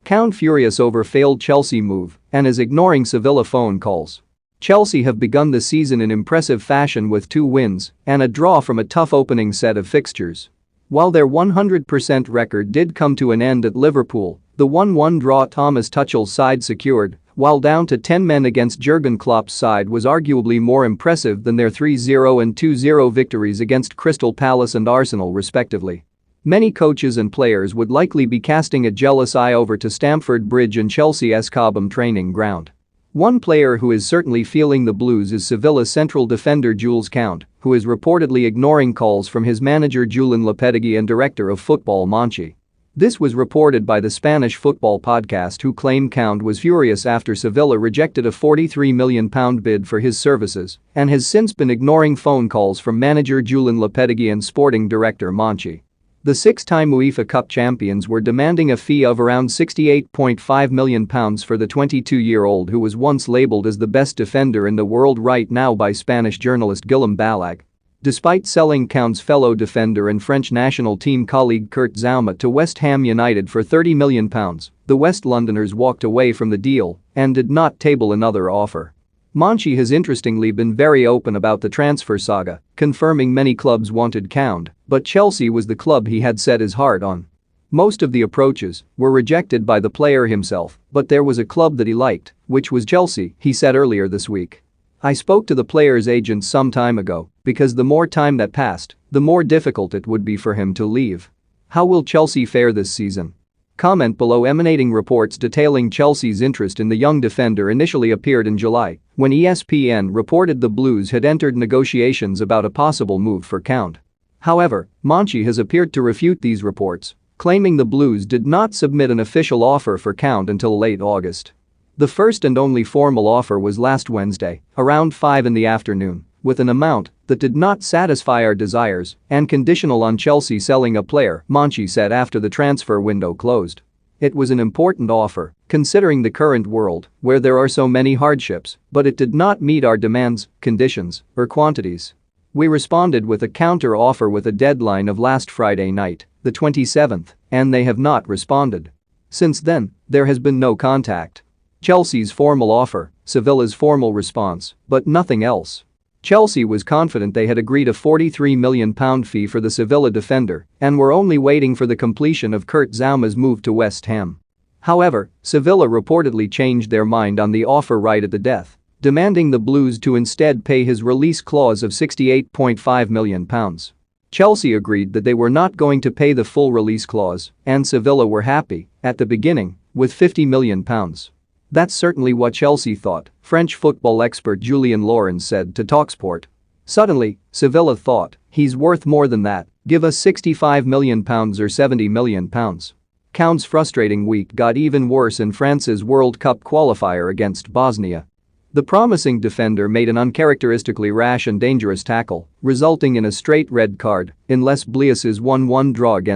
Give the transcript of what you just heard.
Kounde furious over failed Chelsea move and is ignoring Sevilla phone calls. Chelsea have begun the season in impressive fashion with 2 wins and a draw from a tough opening set of fixtures. While their 100% record did come to an end at Liverpool, the 1-1 draw Thomas Tuchel's side secured, while down to 10 men against Jurgen Klopp's side, was arguably more impressive than their 3-0 and 2-0 victories against Crystal Palace and Arsenal respectively. Many coaches and players would likely be casting a jealous eye over to Stamford Bridge and Chelsea's Cobham training ground. One player who is certainly feeling the blues is Sevilla central defender Jules Kounde, who is reportedly ignoring calls from his manager Julen Lopetegui and director of football Monchi. This was reported by the Spanish football podcast, who claimed Kounde was furious after Sevilla rejected a £43 million bid for his services and has since been ignoring phone calls from manager Julen Lopetegui and sporting director Monchi. The 6-time UEFA Cup champions were demanding a fee of around £68.5 million for the 22-year-old, who was once labelled as the best defender in the world right now by Spanish journalist Guillaume Balag. Despite selling Kounde's fellow defender and French national team colleague Kurt Zouma to West Ham United for £30 million, the West Londoners walked away from the deal and did not table another offer. Monchi has interestingly been very open about the transfer saga, confirming many clubs wanted Kounde, but Chelsea was the club he had set his heart on. Most of the approaches were rejected by the player himself, but there was a club that he liked, which was Chelsea, he said earlier this week. "I spoke to the player's agent some time ago because the more time that passed, the more difficult it would be for him to leave. How will Chelsea fare this season?" Comment below. Emanating reports detailing Chelsea's interest in the young defender initially appeared in July, when ESPN reported the Blues had entered negotiations about a possible move for Kounde. However, Monchi has appeared to refute these reports, claiming the Blues did not submit an official offer for Kounde until late August. The first and only formal offer was last Wednesday, around 5 in the afternoon, with an amount that did not satisfy our desires and conditional on Chelsea selling a player, Monchi said after the transfer window closed. "It was an important offer, considering the current world, where there are so many hardships, but it did not meet our demands, conditions, or quantities. We responded with a counter offer with a deadline of last Friday night, the 27th, and they have not responded. Since then, there has been no contact. Chelsea's formal offer, Sevilla's formal response, but nothing else." Chelsea was confident they had agreed a £43 million fee for the Sevilla defender and were only waiting for the completion of Kurt Zouma's move to West Ham. However, Sevilla reportedly changed their mind on the offer right at the death, demanding the Blues to instead pay his release clause of £68.5 million. Chelsea agreed that they were not going to pay the full release clause, and Sevilla were happy, at the beginning, with £50 million. "That's certainly what Chelsea thought," French football expert Julien Laurens said to TalkSport. "Suddenly, Sevilla thought, he's worth more than that, give us £65 million or £70 million. Kounde's frustrating week got even worse in France's World Cup qualifier against Bosnia. The promising defender made an uncharacteristically rash and dangerous tackle, resulting in a straight red card in Les Blias's 1-1 draw against